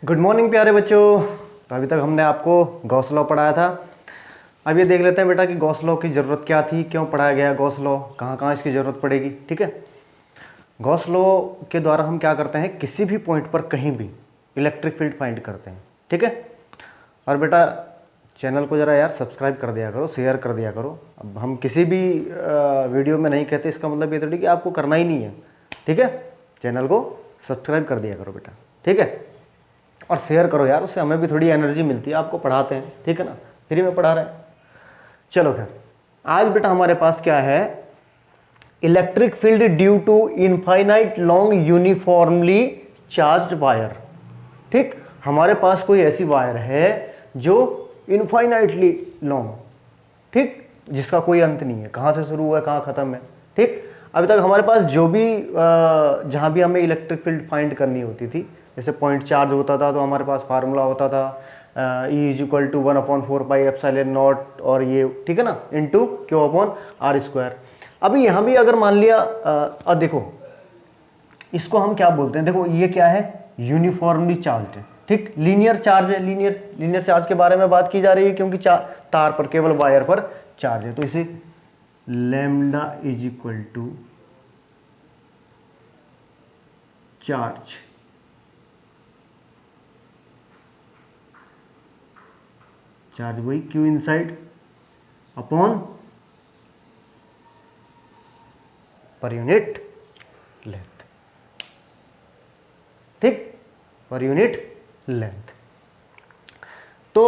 Good morning प्यारे बच्चों। तो अभी तक हमने आपको गॉस लॉ पढ़ाया था। अब ये देख लेते हैं बेटा कि गॉस लॉ की ज़रूरत क्या थी, क्यों पढ़ाया गया गॉस लॉ, कहाँ कहाँ इसकी ज़रूरत पड़ेगी। ठीक है, गॉस लॉ के द्वारा हम क्या करते हैं, किसी भी पॉइंट पर कहीं भी इलेक्ट्रिक फील्ड फाइंड करते हैं। ठीक है, और बेटा चैनल को ज़रा यार सब्सक्राइब कर दिया करो, शेयर कर दिया करो। अब हम किसी भी वीडियो में नहीं कहते, इसका मतलब ये थोड़ी कि आपको करना ही नहीं है। ठीक है, चैनल को सब्सक्राइब कर दिया करो बेटा। ठीक है, और शेयर करो यार, उससे हमें भी थोड़ी एनर्जी मिलती है। आपको पढ़ाते हैं, ठीक है ना, फ्री में पढ़ा रहे हैं। चलो खैर, आज बेटा हमारे पास क्या है, electric field due to infinite long uniformly charged wire. ठीक, हमारे पास कोई ऐसी वायर है जो इनफाइनाइटली लॉन्ग, ठीक, जिसका कोई अंत नहीं है, कहाँ से शुरू हुआ है कहाँ खत्म है। ठीक, अभी तक हमारे पास जो भी जहाँ भी हमें इलेक्ट्रिक फील्ड फाइंड करनी होती थी, जैसे पॉइंट चार्ज होता था तो हमारे पास फार्मूला होता था E = 1/4πε0 और ये, ठीक है ना, इंटू Q/R²। अभी यहाँ भी अगर मान लिया देखो इसको हम क्या बोलते हैं, देखो ये क्या है, यूनिफॉर्मली चार्ज है। ठीक, लीनियर चार्ज है, लीनियर चार्ज के बारे में बात की जा रही है क्योंकि तार पर, केवल वायर पर चार्ज है। तो इसे लैम्डा = चार्ज, चार्ज वही Q inside upon per unit length. ठीक, पर यूनिट लेंथ। तो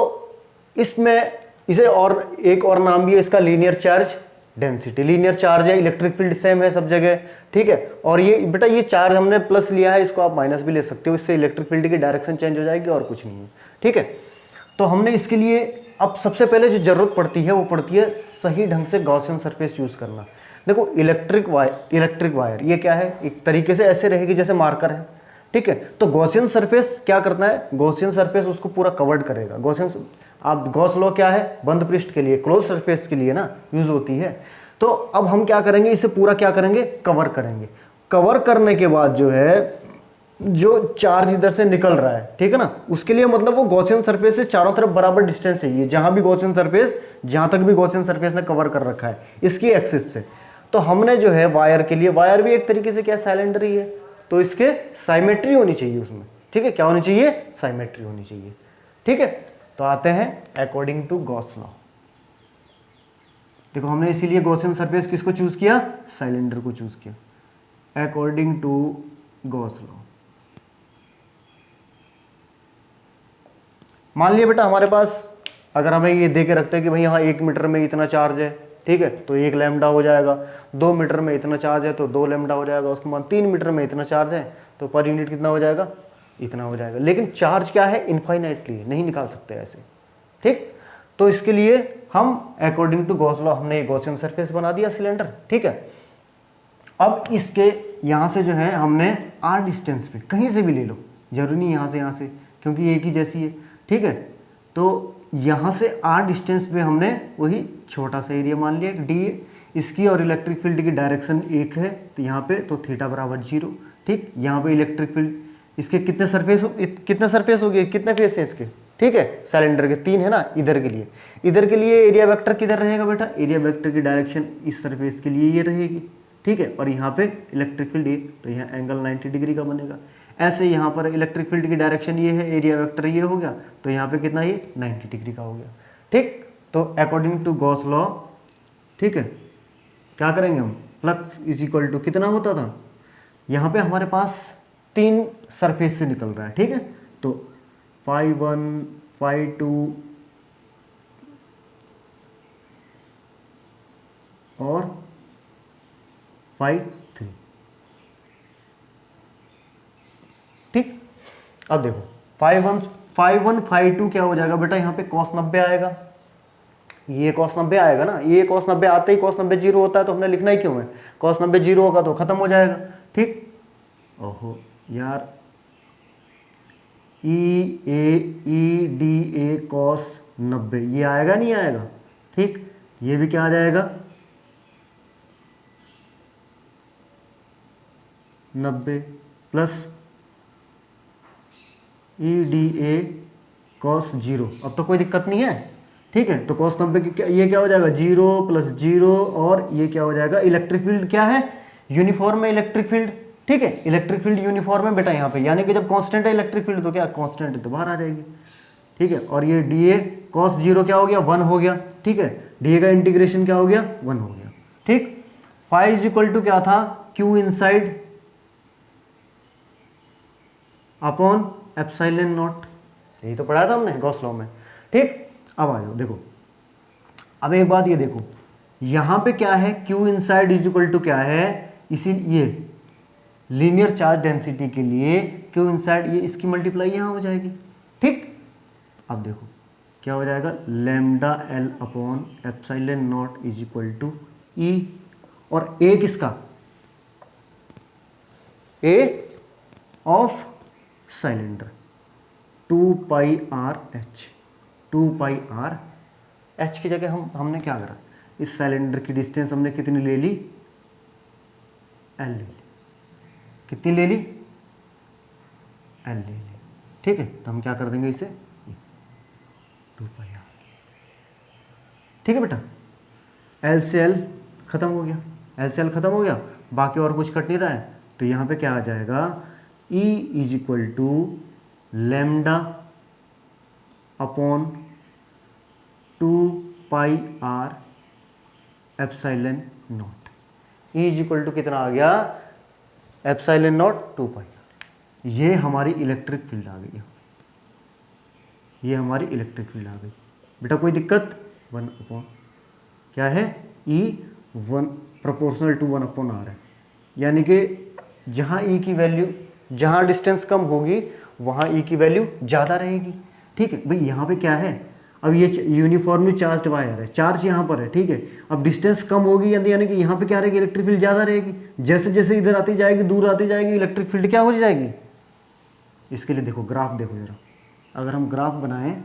इसमें इसे और एक और नाम भी है इसका, linear charge density. Linear charge है, इलेक्ट्रिक फील्ड सेम है सब जगह। ठीक है, और ये बेटा ये चार्ज हमने प्लस लिया है, इसको आप माइनस भी ले सकते हो, इससे इलेक्ट्रिक फील्ड की डायरेक्शन चेंज हो जाएगी और कुछ नहीं है। ठीक है, तो हमने इसके लिए अब सबसे पहले जो जरूरत पड़ती है वो पड़ती है सही ढंग से गॉसियन सरफेस यूज करना। देखो इलेक्ट्रिक वायर ये क्या है, एक तरीके से ऐसे रहेगी जैसे मार्कर है। ठीक है, तो गॉसियन सरफेस क्या करना है, गॉसियन सरफेस उसको पूरा कवर्ड करेगा। गॉसियन, आप गॉस लॉ क्या है, बंद पृष्ठ के लिए, क्लोज सरफेस के लिए ना यूज होती है। तो अब हम क्या करेंगे, इसे पूरा क्या करेंगे, कवर करेंगे। कवर करने के बाद जो है, जो चार्ज इधर से निकल रहा है, ठीक है ना, उसके लिए मतलब वो गॉसियन सरफेस से चारों तरफ बराबर डिस्टेंस चाहिए। जहां भी गॉसियन सरफेस, जहां तक भी गॉसियन सरफेस ने कवर कर रखा है इसकी एक्सिस से। तो हमने जो है वायर के लिए, वायर भी एक तरीके से क्या, साइलेंडर ही है, तो इसके साइमेट्री होनी चाहिए उसमें। ठीक है, क्या होनी चाहिए, साइमेट्री होनी चाहिए। ठीक है, तो आते हैं अकॉर्डिंग टू गॉस लॉ। देखो हमने इसीलिए गॉसियन सरफेस किसको चूज किया, साइलेंडर को चूज किया, अकॉर्डिंग टू गॉस लॉ। मान लिया बेटा हमारे पास अगर हमें ये दे के रखते हैं कि भाई यहाँ 1 मीटर में इतना चार्ज है, ठीक है, तो 1 लैम्डा हो जाएगा। 2 मीटर में इतना चार्ज है तो 2 लैम्डा हो जाएगा। उसके बाद 3 मीटर में इतना चार्ज है तो पर यूनिट कितना हो जाएगा, इतना हो जाएगा। लेकिन चार्ज क्या है, इनफाइनाइटली नहीं निकाल सकते ऐसे। ठीक, तो इसके लिए हम अकॉर्डिंग टू गॉस लॉ हमने गॉसियन सरफेस बना दिया सिलेंडर। ठीक है, अब इसके यहाँ से जो है हमने आर डिस्टेंस पे कहीं से भी ले लो, जरूरी नहीं यहाँ से क्योंकि एक ही जैसी है। ठीक है, तो यहाँ से आर डिस्टेंस पे हमने वही छोटा सा एरिया मान लिया डी है इसकी, और इलेक्ट्रिक फील्ड की डायरेक्शन एक है तो यहाँ पे तो थीटा = 0। ठीक, यहाँ पे इलेक्ट्रिक फील्ड इसके कितने सरफेस हो गए, कितने फेस है इसके, ठीक है, सिलेंडर के 3 है ना। इधर के लिए एरिया वेक्टर किधर रहेगा बेटा, एरिया वेक्टर की डायरेक्शन इस सरफेस के लिए ये रहेगी। ठीक है, और यहाँ पे इलेक्ट्रिक फील्ड ये, तो यहाँ एंगल 90 डिग्री का बनेगा। ऐसे यहाँ पर इलेक्ट्रिक फील्ड की डायरेक्शन ये है, एरिया वेक्टर ये हो गया, तो यहाँ पे कितना, ये 90 डिग्री का हो गया। ठीक, तो अकॉर्डिंग टू गॉस लॉ, ठीक है, क्या करेंगे हम, फ्लक्स = कितना होता था, यहाँ पे हमारे पास 3 सरफेस से निकल रहा है। ठीक है, तो φ1 φ2 और φ3। ठीक, अब देखो φ1 φ2 क्या हो जाएगा बेटा, यहाँ पे cos 90 आएगा, ये cos 90 आएगा ना। ये cos 90 आते ही cos 90 0 होता है, तो हमने लिखना ही क्यों है, cos 90 0 होगा तो खत्म हो जाएगा। ठीक, ओहो यार, E cos 90 ये आएगा नहीं आएगा। ठीक, ये भी क्या आ जाएगा, 90 plus E D A cos zero. अब तो कोई दिक्कत नहीं है, ठीक है। तो कॉस 90 की ये क्या हो जाएगा, 0 + 0, और ये क्या हो जाएगा, इलेक्ट्रिक फील्ड क्या है, यूनिफॉर्म है इलेक्ट्रिक फील्ड, ठीक है। इलेक्ट्रिक फील्ड यूनिफॉर्म है बेटा यहाँ पे, यानी कि जब कांस्टेंट है इलेक्ट्रिक फील्ड तो क्या कांस्टेंट है तो बाहर आ जाएगी, ठीक है। और ये डी ए कॉस जीरो क्या हो गया, 1 हो गया, ठीक है। डी ए का इंटीग्रेशन क्या हो गया, 1 हो गया, ठीक। फाई इज इक्वल टू क्या था, Q inside upon epsilon not, यही तो पढ़ा था हमने गॉस लॉ में, ठीक। अब आ जाओ देखो, अब एक बात ये देखो, यहां पे क्या है, Q inside is equal to क्या है, इसी ये लीनियर चार्ज डेंसिटी के लिए क्यू इनसाइड ये इसकी मल्टीप्लाई यहां हो जाएगी, ठीक। अब देखो क्या हो जाएगा, lambda L upon epsilon naught is equal to E, और ए किसका, A of cylinder 2 pi R H, 2 pi R H की जगह हमने क्या करा, इस सिलेंडर की डिस्टेंस हमने कितनी ले ली, एल ले ली, कितनी ले ली, एल ले ली, ठीक है। तो हम क्या कर देंगे इसे 2 पाई आर, ठीक है बेटा। एल से एल खत्म हो गया, एल से एल खत्म हो गया, बाकी और कुछ कट नहीं रहा है, तो यहाँ पे क्या आ जाएगा, E is equal to lambda upon 2 pi R epsilon naught, E is equal to कितना आ गया, एप्सिलॉन नॉट 2 पाई आर। ये हमारी इलेक्ट्रिक फील्ड आ गई, ये हमारी इलेक्ट्रिक फील्ड आ गई बेटा, कोई दिक्कत, 1 अपॉन क्या है, E 1 proportional to 1 upon R है, यानी कि जहाँ E की वैल्यू, जहाँ डिस्टेंस कम होगी वहाँ E की वैल्यू ज़्यादा रहेगी, ठीक है भाई। यहाँ पे क्या है, अब ये यूनिफॉर्मली चार्ज्ड वायर है, चार्ज यहाँ पर है, ठीक है। अब डिस्टेंस कम होगी यानी कि यहाँ पे क्या रहेगी, इलेक्ट्रिक फील्ड ज़्यादा रहेगी, जैसे जैसे इधर आती जाएगी, दूर आती जाएगी, इलेक्ट्रिक फील्ड क्या हो जाएगी। इसके लिए देखो ग्राफ देखो जरा, अगर हम ग्राफ बनाएं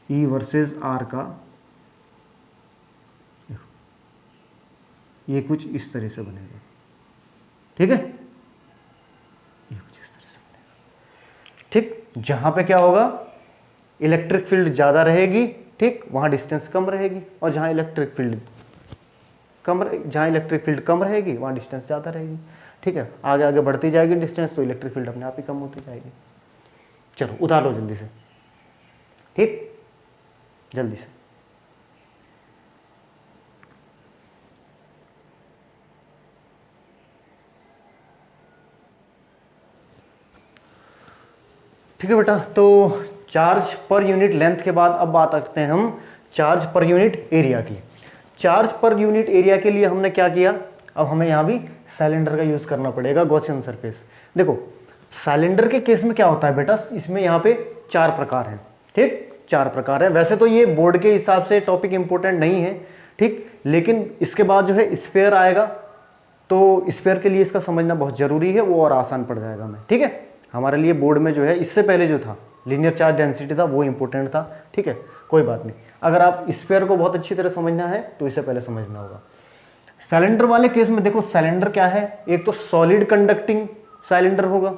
E वर्सेस R का, ये कुछ इस तरह से बनेगा, ठीक है, ये कुछ इस तरह से बनेगा, ठीक। जहां पे क्या होगा, इलेक्ट्रिक फील्ड ज्यादा रहेगी, ठीक, वहां डिस्टेंस कम रहेगी, और जहां इलेक्ट्रिक फील्ड कम रहेगी वहां डिस्टेंस ज्यादा रहेगी, ठीक है। आगे आगे बढ़ती जाएगी डिस्टेंस तो इलेक्ट्रिक फील्ड अपने आप ही कम होती जाएगी। चलो उतार लो जल्दी से, ठीक, जल्दी से। ठीक है बेटा, तो चार्ज पर यूनिट लेंथ के बाद अब बात करते हैं हम चार्ज पर यूनिट एरिया की। चार्ज पर यूनिट एरिया के लिए हमने क्या किया, अब हमें यहाँ भी सिलेंडर का यूज करना पड़ेगा, गॉसियन सरफेस। देखो सिलेंडर के केस में क्या होता है बेटा, इसमें यहाँ पे 4 प्रकार हैं, ठीक, 4 प्रकार हैं। वैसे तो ये बोर्ड के हिसाब से टॉपिक इंपॉर्टेंट नहीं है, ठीक, लेकिन इसके बाद जो है स्फीयर आएगा, तो स्फीयर के लिए इसका समझना बहुत जरूरी है, वो और आसान पड़ जाएगा हमें, ठीक है। हमारे लिए बोर्ड में जो है इससे पहले जो था लीनियर चार्ज डेंसिटी था वो इंपॉर्टेंट था, ठीक है, कोई बात नहीं। अगर आप स्फीयर को बहुत अच्छी तरह समझना है तो इससे पहले समझना होगा। सिलेंडर वाले केस में देखो, सिलेंडर क्या है, एक तो सॉलिड कंडक्टिंग सिलेंडर होगा,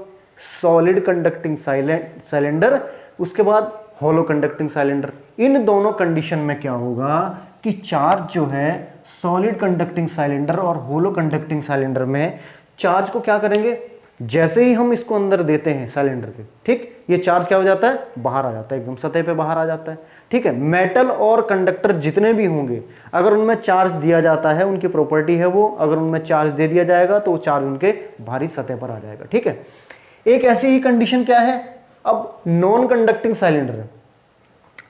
सॉलिड कंडक्टिंग सिलेंडर, उसके बाद हॉलो कंडक्टिंग सिलेंडर। इन दोनों कंडीशन में क्या होगा कि चार्ज जो है सॉलिड कंडक्टिंग सिलेंडर और होलो कंडक्टिंग सिलेंडर में चार्ज को क्या करेंगे, जैसे ही हम इसको अंदर देते हैं सिलेंडर के, ठीक, ये चार्ज क्या हो जाता है, बाहर आ जाता है, एकदम सतह पे बाहर आ जाता है, ठीक है। मेटल और कंडक्टर जितने भी होंगे, अगर उनमें चार्ज दिया जाता है, उनकी प्रॉपर्टी है वो, अगर उनमें चार्ज दे दिया जाएगा तो वो चार्ज उनके बाहरी सतह पर आ जाएगा, ठीक है। एक ऐसी ही कंडीशन क्या है, अब नॉन कंडक्टिंग सिलेंडर है,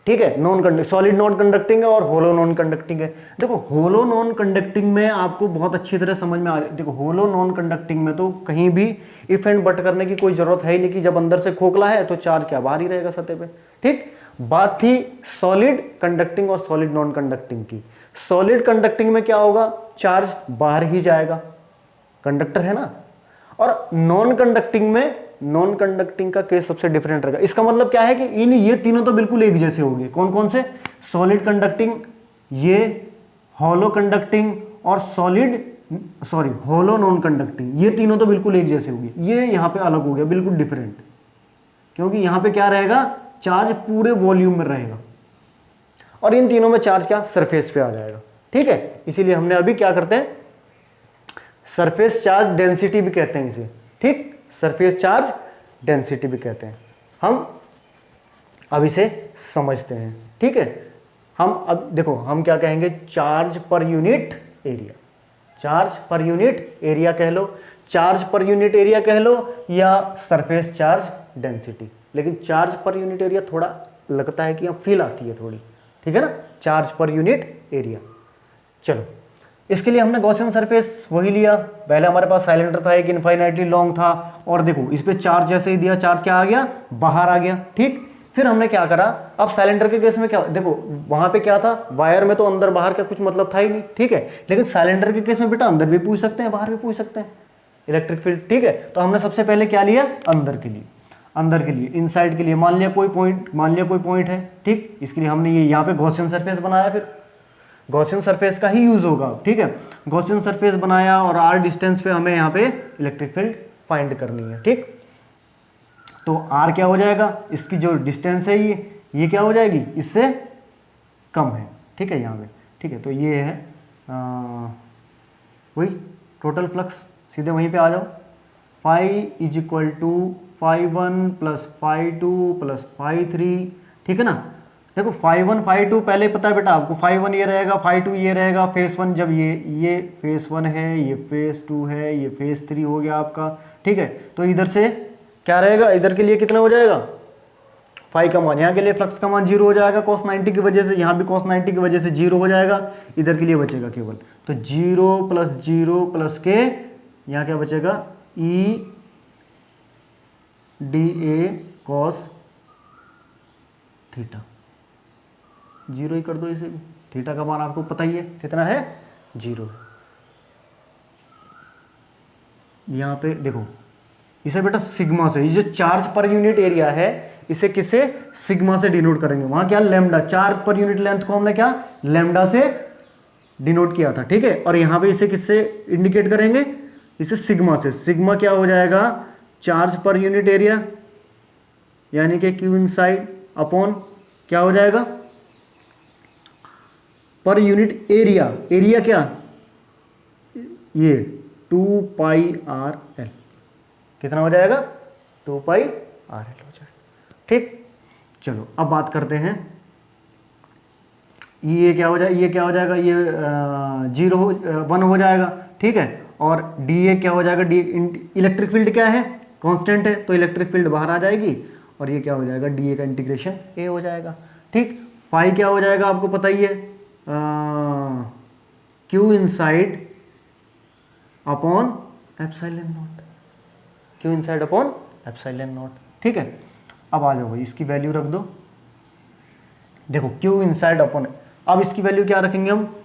ठीक है, सॉलिड नॉन कंडक्टिंग है और होलो नॉन कंडक्टिंग है। देखो होलो नॉन कंडक्टिंग में आपको बहुत अच्छी तरह समझ में आ, देखो होलो नॉन कंडक्टिंग में तो कहीं भी इफ एंड बट करने की कोई जरूरत है ही नहीं, कि जब अंदर से खोखला है तो चार्ज क्या बाहर ही रहेगा सतह पे, ठीक। बात थी सॉलिड कंडक्टिंग और सॉलिड नॉन कंडक्टिंग की। सॉलिड कंडक्टिंग में क्या होगा, चार्ज बाहर ही जाएगा, कंडक्टर है ना, और नॉन कंडक्टिंग में, नॉन कंडक्टिंग का केस सबसे डिफरेंट रहेगा। इसका मतलब क्या है कि इन ये तीनों तो बिल्कुल एक जैसे होंगे, कौन कौन से, सॉलिड कंडक्टिंग, ये हॉलो कंडक्टिंग और सॉलिड सॉरी होलो नॉन कंडक्टिंग, ये तीनों तो बिल्कुल एक जैसे हो गए, ये यहाँ पे अलग हो गया बिल्कुल डिफरेंट, क्योंकि यहाँ पे क्या रहेगा, चार्ज पूरे वॉल्यूम में रहेगा और इन तीनों में चार्ज क्या सरफेस पे आ जाएगा। ठीक है, इसीलिए हमने अभी क्या करते हैं, सरफेस चार्ज डेंसिटी भी कहते हैं इसे। ठीक, सरफेस चार्ज डेंसिटी भी कहते हैं। हम अब इसे समझते हैं। ठीक है, हम अब देखो हम क्या कहेंगे, charge per unit area, charge per unit area कह लो, चार्ज पर यूनिट एरिया कह लो, या सरफेस चार्ज डेंसिटी। लेकिन चार्ज पर यूनिट एरिया थोड़ा लगता है कि यहाँ फील आती है थोड़ी, ठीक है ना, चार्ज पर यूनिट एरिया। चलो, इसके लिए हमने गॉसियन सरफेस वही लिया, पहले हमारे पास सिलेंडर था, एक इनफाइनाइटली लॉन्ग था, और देखो इस पे चार्ज जैसे ही दिया, चार्ज क्या आ गया, बाहर आ गया। ठीक, फिर हमने क्या करा, अब सिलेंडर के केस में क्या, देखो वहां पे क्या था, वायर में तो अंदर बाहर का कुछ मतलब था ही नहीं। ठीक है, लेकिन सिलेंडर के केस में बेटा अंदर भी पूछ सकते हैं, बाहर भी पूछ सकते हैं इलेक्ट्रिक फील्ड। ठीक है, तो हमने सबसे पहले क्या लिया, अंदर के लिए, अंदर के लिए, इनसाइड के लिए मान लिया कोई पॉइंट है। ठीक, इसके लिए हमने ये यहाँ पे गॉसियन सरफेस बनाया, फिर गॉसियन सरफेस का ही यूज होगा। ठीक है, गॉसियन सरफेस बनाया और r डिस्टेंस पे हमें यहाँ पे इलेक्ट्रिक फील्ड फाइंड करनी है। ठीक, तो r क्या हो जाएगा, इसकी जो डिस्टेंस है ये क्या हो जाएगी, इससे कम है। ठीक है, यहाँ पे। ठीक है, तो ये है वही टोटल फ्लक्स, सीधे वहीं पे आ जाओ, phi is equal to φ1 plus φ2 plus φ3। ठीक है ना, देखो φ1 φ2 पहले पता है बेटा आपको, φ1 ये रहेगा, φ2 ये रहेगा, फेस 1 जब ये फेस 1 है, ये फेस 2 है, ये फेस 3 हो गया आपका। ठीक है, तो इधर से क्या रहेगा, इधर के लिए कितना हो जाएगा, फाई का मान, यहाँ के लिए फ्लक्स का मान 0 हो जाएगा cos 90 की वजह से, यहाँ भी cos 90 की वजह से 0 हो जाएगा, इधर के लिए बचेगा केवल, तो 0 प्लस के यहाँ क्या बचेगा, E D A cos theta, 0 ही कर दो इसे भी, थीटा का मान आपको पता ही है कितना है, 0। यहाँ पे देखो इसे बेटा सिग्मा से, ये जो चार्ज पर यूनिट एरिया है इसे किसे, सिग्मा से डिनोट करेंगे। वहां क्या lambda, charge per unit length को हमने क्या लैम्डा से डिनोट किया था। ठीक है, और यहाँ पे इसे किससे इंडिकेट करेंगे, इसे सिग्मा से। सिग्मा क्या हो जाएगा, चार्ज पर यूनिट एरिया, यानी कि क्यू इनसाइड अपॉन क्या हो जाएगा, पर यूनिट एरिया, एरिया क्या, ये 2 पाई आर एल, कितना हो जाएगा, 2 पाई आर एल हो जाएगा। ठीक, चलो अब बात करते हैं, ये क्या हो जाएगा, ये क्या हो जाएगा, ये 1 हो जाएगा। ठीक है, और डी ए क्या हो जाएगा, डी इलेक्ट्रिक फील्ड क्या है, कांस्टेंट है, तो इलेक्ट्रिक फील्ड बाहर आ जाएगी, और ये क्या हो जाएगा, डी ए का इंटीग्रेशन ए हो जाएगा। ठीक, फाई क्या हो जाएगा आपको पता ही है, Q inside upon epsilon not, Q inside upon epsilon not. ठीक है, अब आ जाओ भाई इसकी वैल्यू रख दो, देखो क्यू इनसाइड अपॉन, अब इसकी वैल्यू क्या रखेंगे हम,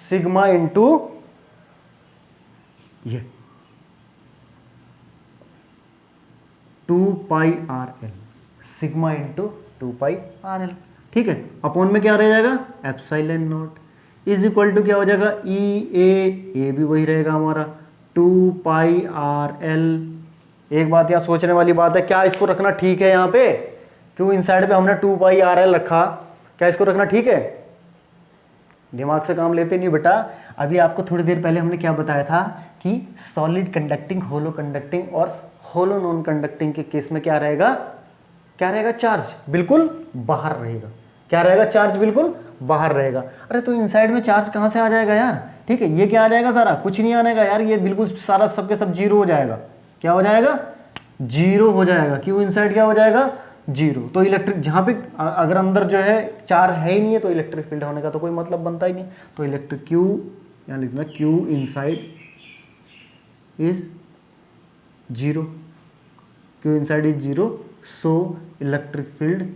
सिग्मा इंटू ये 2 pi R L, sigma into 2 pi R L. ठीक है, अपॉन में क्या रह जाएगा, epsilon naught, is equal to क्या हो जाएगा, ए भी वही रहेगा हमारा, 2 पाई आर एल। एक बात यहाँ सोचने वाली बात है, क्या इसको रखना ठीक है, यहाँ पे क्यों इनसाइड पे हमने 2 पाई आर एल रखा, क्या इसको रखना ठीक है, दिमाग से काम लेते नहीं बेटा। अभी आपको थोड़ी देर पहले हमने क्या बताया था कि सॉलिड कंडक्टिंग, होलो कंडक्टिंग और होलो नॉन कंडक्टिंग के केस में क्या रहेगा, क्या रहेगा, चार्ज बिल्कुल बाहर रहेगा, क्या रहेगा, चार्ज बिल्कुल बाहर रहेगा। अरे तो इनसाइड में चार्ज कहाँ से आ जाएगा यार, ठीक है, ये क्या आ जाएगा, सारा कुछ नहीं आने का यार, ये बिल्कुल सारा सबके सब 0 हो जाएगा, क्या हो जाएगा, 0 हो जाएगा, क्यों इनसाइड क्या हो जाएगा, 0। तो इलेक्ट्रिक जहाँ पे अगर अंदर जो है चार्ज है ही नहीं है, तो इलेक्ट्रिक फील्ड होने का तो कोई मतलब बनता ही नहीं, तो इलेक्ट्रिक क्यू यहाँ लिखना, Q inside is 0, Q inside is 0, so electric field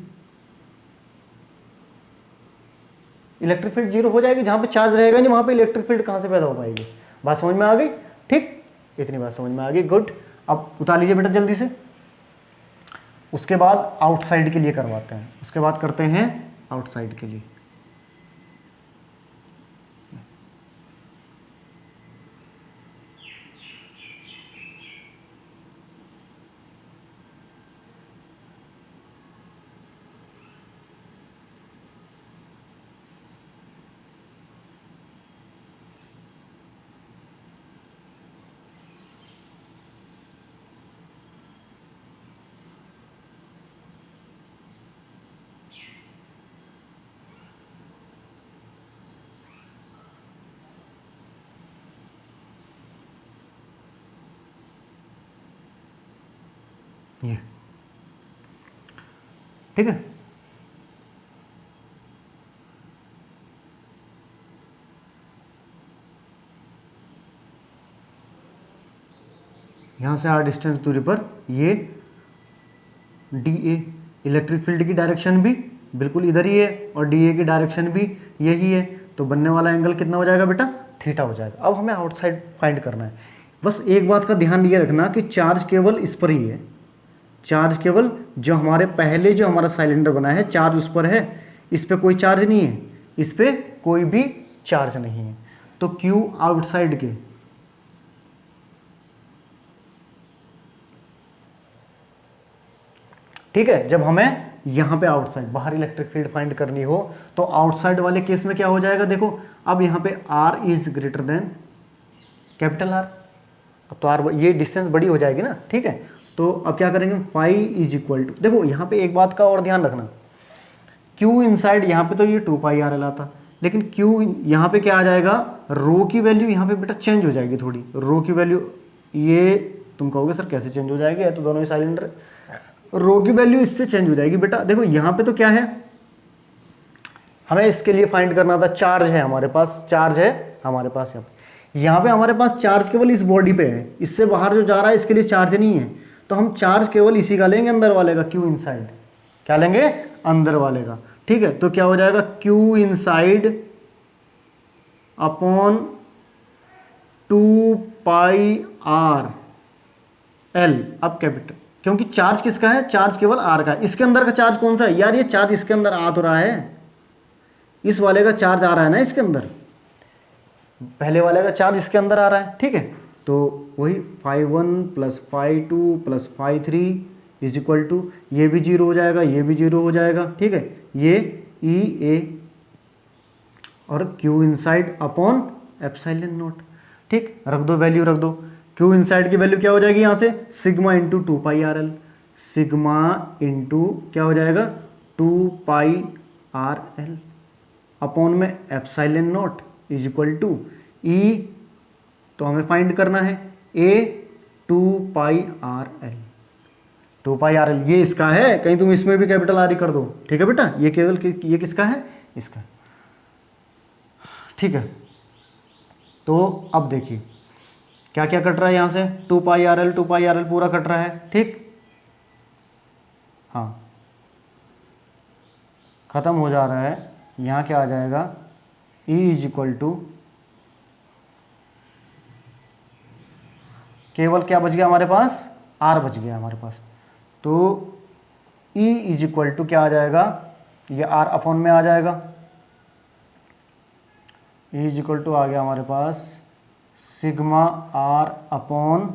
0 हो जाएगी, जहाँ पे चार्ज रहेगा नहीं वहाँ पे इलेक्ट्रिक फील्ड कहाँ से पैदा हो पाएगी। बात समझ में आ गई, ठीक, इतनी बात समझ में आ गई, गुड। अब उतार लीजिए बेटा जल्दी से, उसके बाद आउटसाइड के लिए करवाते हैं, उसके बाद करते हैं आउटसाइड के लिए। ये, ठीक है। यहां से r डिस्टेंस दूरी पर ये dA, इलेक्ट्रिक फील्ड की डायरेक्शन भी बिल्कुल इधर ही है और dA की डायरेक्शन भी यही है, तो बनने वाला एंगल कितना हो जाएगा बेटा, थीटा हो जाएगा। अब हमें आउटसाइड फाइंड करना है। बस एक बात का ध्यान ये रखना कि चार्ज केवल इस पर ही है, चार्ज केवल जो हमारे पहले जो हमारा सिलेंडर बना है चार्ज उस पर है, इस पर कोई चार्ज नहीं है, इस पर कोई भी चार्ज नहीं है। तो Q आउटसाइड के, ठीक है, जब हमें यहां पे आउटसाइड बाहर इलेक्ट्रिक फील्ड फाइंड करनी हो तो आउटसाइड वाले केस में क्या हो जाएगा, देखो अब यहां पे R is greater than capital R। अब तो R, ये डिस्टेंस बड़ी हो जाएगी ना, ठीक है। तो अब क्या करेंगे, फाई इज इक्वल टू, देखो यहाँ पे एक बात का और ध्यान रखना, Q इनसाइड यहाँ पे तो ये 2πRL आता, लेकिन Q यहाँ पे क्या आ जाएगा, रो की वैल्यू यहाँ पे बेटा चेंज हो जाएगी थोड़ी, रो की वैल्यू, ये तुम कहोगे सर कैसे चेंज हो जाएगी, है तो दोनों ही सिलेंडर, रो की वैल्यू इससे चेंज हो जाएगी बेटा। देखो यहाँ पे तो क्या है, हमें इसके लिए फाइंड करना था, चार्ज है हमारे पास, चार्ज है हमारे पास यहाँ पे हमारे पास चार्ज केवल इस बॉडी पे है, इससे बाहर जो जा रहा है इसके लिए चार्ज नहीं है, तो हम चार्ज केवल इसी का लेंगे, अंदर वाले का, Q इनसाइड, क्या लेंगे, अंदर वाले का, ठीक है। तो क्या हो जाएगा, Q इनसाइड अपॉन 2πRL, अब कैपिटल, क्योंकि चार्ज किसका है, चार्ज केवल R का है, इसके अंदर का चार्ज कौन सा है यार, ये चार्ज इसके अंदर आ तो रहा है, इस वाले का चार्ज आ रहा है ना इसके अंदर, पहले वाले का चार्ज इसके अंदर आ रहा है, ठीक है। तो वही φ1 plus φ2 plus φ3 is equal to, ये भी जीरो हो जाएगा, ये भी जीरो हो जाएगा, ठीक है। ये EA और Q inside upon epsilon not, ठीक, रख दो वैल्यू, रख दो। Q इनसाइड की वैल्यू क्या हो जाएगी यहाँ से, sigma into 2πRL, sigma into क्या हो जाएगा 2πRL अपॉन में epsilon naught is equal to E, तो हमें फाइंड करना है A 2πRL, 2πRL ये इसका है, कहीं तुम इसमें भी कैपिटल R ही कर दो, ठीक है बेटा, ये केवल ये किसका है, इसका, ठीक है। तो अब देखिए क्या क्या कट रहा है यहाँ से, 2πRL पूरा कट रहा है, ठीक, हाँ खत्म हो जा रहा है। यहाँ क्या आ जाएगा, E इज इक्वल टू, केवल क्या बच गया हमारे पास, R बच गया हमारे पास, तो E इज इक्वल टू क्या आ जाएगा, ये R अपॉन में आ जाएगा, E इज इक्वल टू आ गया हमारे पास sigma R upon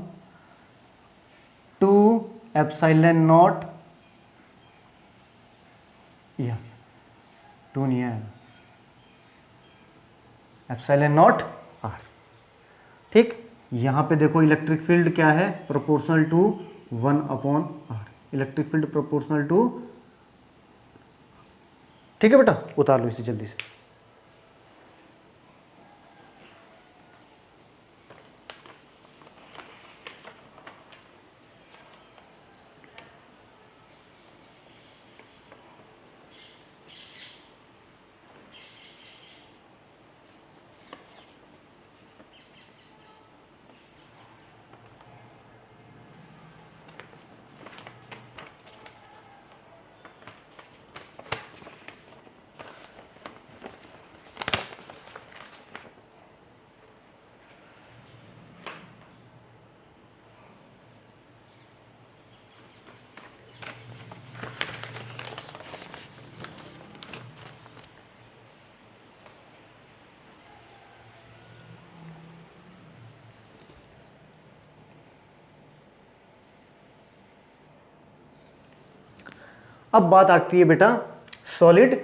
2 epsilon naught, यह 2 नहीं आएगा, एप्सिलॉन नॉट R, ठीक। यहाँ पे देखो इलेक्ट्रिक फील्ड क्या है, proportional to 1 upon R, electric field proportional to, ठीक है बेटा, उतार लो इसे जल्दी से। अब बात आती है बेटा सॉलिड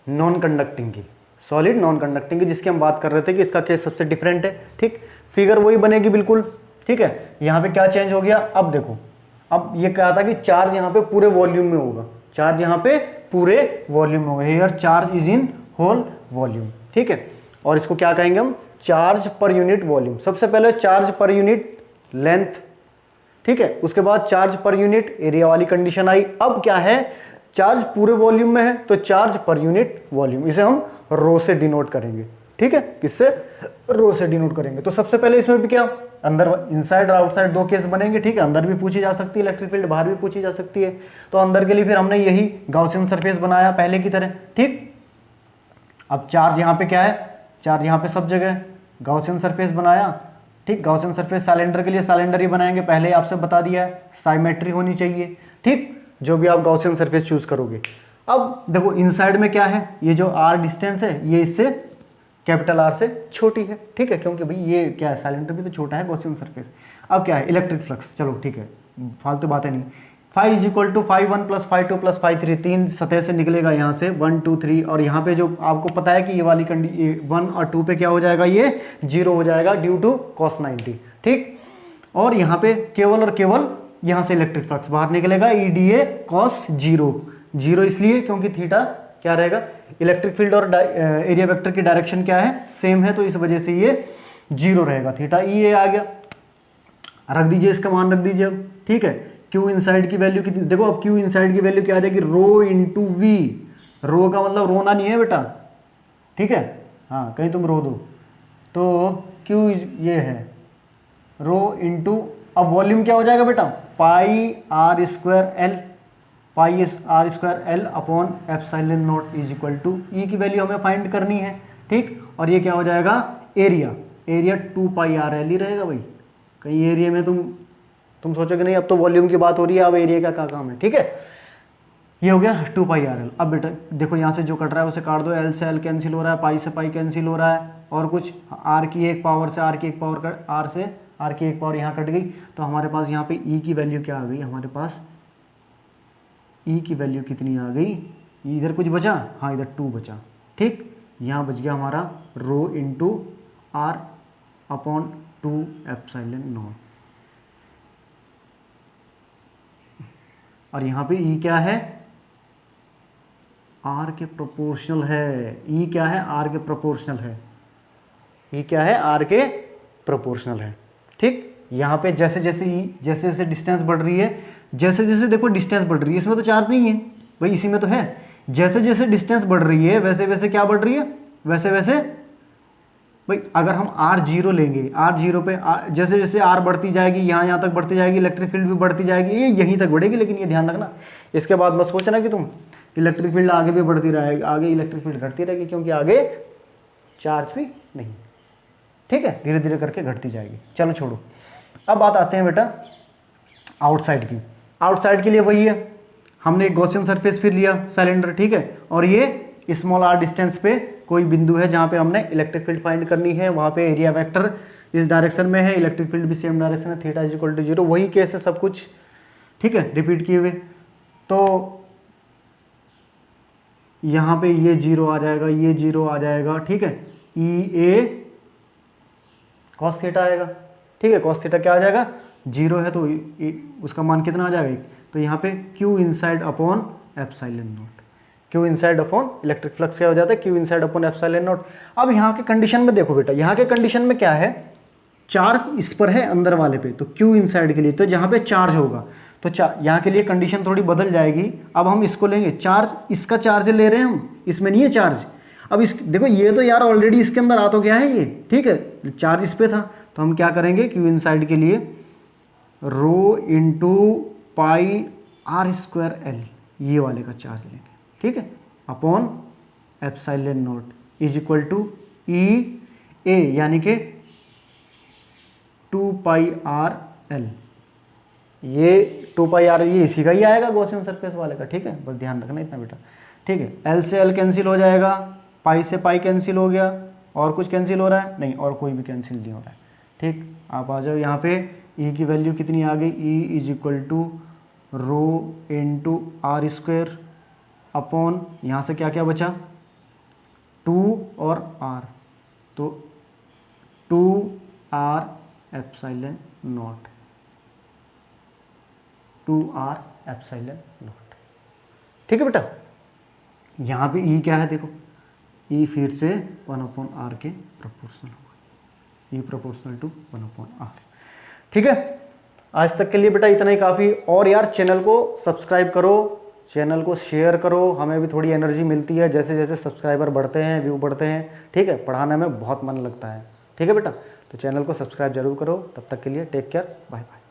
नॉन कंडक्टिंग की, सॉलिड नॉन कंडक्टिंग की, जिसकी हम बात कर रहे थे कि इसका केस सबसे डिफरेंट है, ठीक, फिगर वही बनेगी बिल्कुल, ठीक है। यहाँ पे क्या चेंज हो गया, अब देखो, अब ये कहा था कि चार्ज यहाँ पे पूरे वॉल्यूम में होगा, चार्ज यहाँ पे पूरे वॉल्यूम में होगा, here charge is in whole volume, ठीक है। और इसको क्या कहेंगे हम, चार्ज पर यूनिट वॉल्यूम। सबसे पहले चार्ज पर यूनिट लेंथ, ठीक है। उसके बाद चार्ज पर यूनिट एरिया वाली कंडीशन आई। अब क्या है, चार्ज पूरे वॉल्यूम में है तो चार्ज पर यूनिट वॉल्यूम, इसे हम रो से डिनोट करेंगे, ठीक है। किससे, रो से डिनोट करेंगे। तो सबसे पहले इसमें भी क्या, अंदर इनसाइड और आउटसाइड दो केस बनेंगे, ठीक है। अंदर भी पूछी जा सकती है इलेक्ट्रिक फील्ड, बाहर भी पूछी जा सकती है। तो अंदर के लिए फिर हमने यही गॉसियन सरफेस बनाया पहले की तरह, ठीक। अब चार्ज यहाँ पे क्या है, चार्ज यहाँ पे सब जगह, गॉसियन सरफेस बनाया, ठीक। गॉसियन सरफेस सिलेंडर के लिए सिलेंडर ही बनाएंगे, पहले आपसे बता दिया है, साइमेट्री होनी चाहिए, ठीक। जो भी आप गॉसियन सरफेस चूज करोगे। अब देखो इनसाइड में क्या है, ये जो आर डिस्टेंस है ये इससे कैपिटल आर से छोटी है, ठीक है, क्योंकि भाई ये क्या है, सिलेंडर भी तो छोटा है गॉसियन सरफेस। अब क्या है, इलेक्ट्रिक फ्लक्स, चलो ठीक है, फालतू बातें नहीं। Phi is equal to phi 1 plus phi 2 plus phi 3, तीन सतह से निकलेगा यहाँ से 1 2 3, और यहाँ पे जो आपको पता है कि ये वाली 1 और 2 पे क्या हो जाएगा, ये 0 हो जाएगा ड्यू टू cos 90, ठीक। और यहाँ पे केवल और केवल यहाँ से इलेक्ट्रिक फ्लक्स बाहर निकलेगा, EDA cos 0, 0 इसलिए क्योंकि थीटा क्या रहेगा, इलेक्ट्रिक फील्ड और एरिया वेक्टर की डायरेक्शन क्या है, सेम है, तो इस वजह से ये 0 रहेगा, थीटा EA आ गया। रख दीजिए, इसका मान रख दीजिए अब, ठीक है। क्यू इनसाइड की वैल्यू कितनी, देखो अब क्यू इनसाइड की वैल्यू क्या आ जाएगी, रो इंटू वी। रो का मतलब रोना नहीं है बेटा, ठीक है, हाँ कहीं तुम रो दो, तो क्यू ये है रो इंटू, अब वॉल्यूम क्या हो जाएगा बेटा, pi R square L, pi R square L upon epsilon naught is equal to, E की वैल्यू हमें फाइंड करनी है, ठीक। और ये क्या हो जाएगा, area, area 2 pi R L ही रहेगा भाई। कहीं एरिया में तुम सोचोगे नहीं, अब तो वॉल्यूम की बात हो रही है, अब एरिया का क्या काम है, ठीक है। ये हो गया 2 पाई आर एल। अब बेटा देखो यहाँ से जो कट रहा है उसे काट दो, एल से एल कैंसिल हो रहा है, पाई से पाई कैंसिल हो रहा है, और कुछ आर की एक पावर से आर की एक पावर कट, आर से आर की एक पावर यहाँ कट गई, तो हमारे पास यहाँ पे ई की वैल्यू क्या आ गई, हमारे पास ई की वैल्यू कितनी आ गई, इधर कुछ बचा, हाँ इधर 2 बचा, ठीक। यहाँ बच गया हमारा rho into R upon 2 epsilon naught, और यहाँ पे ई क्या है, आर के प्रोपोर्शनल है। ई क्या है, आर के प्रोपोर्शनल है, ई क्या है, आर के प्रोपोर्शनल है, ठीक। यहाँ पे जैसे जैसे ई, जैसे जैसे डिस्टेंस बढ़ रही है, जैसे जैसे देखो डिस्टेंस बढ़ रही है, इसमें तो चार्ज नहीं है भाई, इसी में तो है, जैसे जैसे डिस्टेंस बढ़ रही है वैसे वैसे क्या बढ़ रही है, वैसे वैसे भाई अगर हम R0 लेंगे, R0 पे जैसे जैसे R बढ़ती जाएगी, यहाँ तक बढ़ती जाएगी, इलेक्ट्रिक फील्ड भी बढ़ती जाएगी, ये यहीं तक बढ़ेगी, लेकिन ये ध्यान रखना, इसके बाद मत सोचना कि तुम इलेक्ट्रिक फील्ड आगे भी बढ़ती रहेगी, आगे इलेक्ट्रिक फील्ड घटती रहेगी, क्योंकि आगे चार्ज भी नहीं, ठीक है, धीरे धीरे करके घटती जाएगी। चलो छोड़ो, अब बात आते हैं बेटा आउटसाइड की। आउटसाइड के लिए वही है, हमने एक गॉसियन सरफेस फिर लिया सिलेंडर, ठीक है, और ये स्मॉल r डिस्टेंस पे कोई बिंदु है जहाँ पे हमने इलेक्ट्रिक फील्ड फाइंड करनी है, वहाँ पे एरिया वेक्टर इस डायरेक्शन में है, इलेक्ट्रिक फील्ड भी सेम डायरेक्शन है, थीटा इज इक्वल टू 0, वही केस है सब कुछ, ठीक है, रिपीट किए हुए। तो यहाँ पे ये 0 आ जाएगा, ये 0 आ जाएगा, ठीक है, ई ए कॉस थीटा आएगा, ठीक है, कॉस थीटा क्या आ जाएगा, 0 है तो उसका मान कितना आ जाएगा, तो यहाँ पे Q inside upon epsilon not, Q inside upon electric flux क्या हो जाता है, Q inside upon epsilon not. अब यहाँ के कंडीशन में देखो बेटा, यहाँ के कंडीशन में क्या है, चार्ज इस पर है अंदर वाले पे, तो क्यू इनसाइड के लिए तो जहाँ पे चार्ज होगा, तो यहाँ के लिए कंडीशन थोड़ी बदल जाएगी। अब हम इसको लेंगे चार्ज, इसका चार्ज ले रहे हैं हम, इसमें नहीं है चार्ज। अब इस देखो ये तो यार ऑलरेडी इसके अंदर आ तो गया है ये, ठीक है, चार्ज इस पे था, तो हम क्या करेंगे, क्यू इनसाइड के लिए rho into pi R square L, ये वाले का चार्ज लेंगे, ठीक है, upon epsilon naught is equal to E A, यानी कि 2 पाई आर एल, ये 2 पाई आर, ये इसी का ही आएगा गॉसियन सरफेस वाले का, ठीक है, बस ध्यान रखना इतना बेटा, ठीक है। एल से एल कैंसिल हो जाएगा, पाई से पाई कैंसिल हो गया, और कुछ कैंसिल हो रहा है नहीं, और कोई भी कैंसिल नहीं हो रहा है, ठीक। आप आ जाओ यहाँ पे, ई की वैल्यू कितनी आ गई, E is equal to rho into R square upon, यहाँ से क्या क्या बचा, 2 और r, तो 2r epsilon not, 2r epsilon not, ठीक है बेटा। यहाँ पे e क्या है देखो, e फिर से 1/r के प्रोपोर्शनल होगा, e प्रोपोर्शनल टू 1/r, ठीक है। आज तक के लिए बेटा इतना ही काफ़ी। और यार चैनल को सब्सक्राइब करो, चैनल को शेयर करो, हमें भी थोड़ी एनर्जी मिलती है जैसे जैसे सब्सक्राइबर बढ़ते हैं, व्यू बढ़ते हैं। ठीक है, पढ़ाने में बहुत मन लगता है। ठीक है बेटा, तो चैनल को सब्सक्राइब जरूर करो। तब तक के लिए टेक केयर, बाय बाय।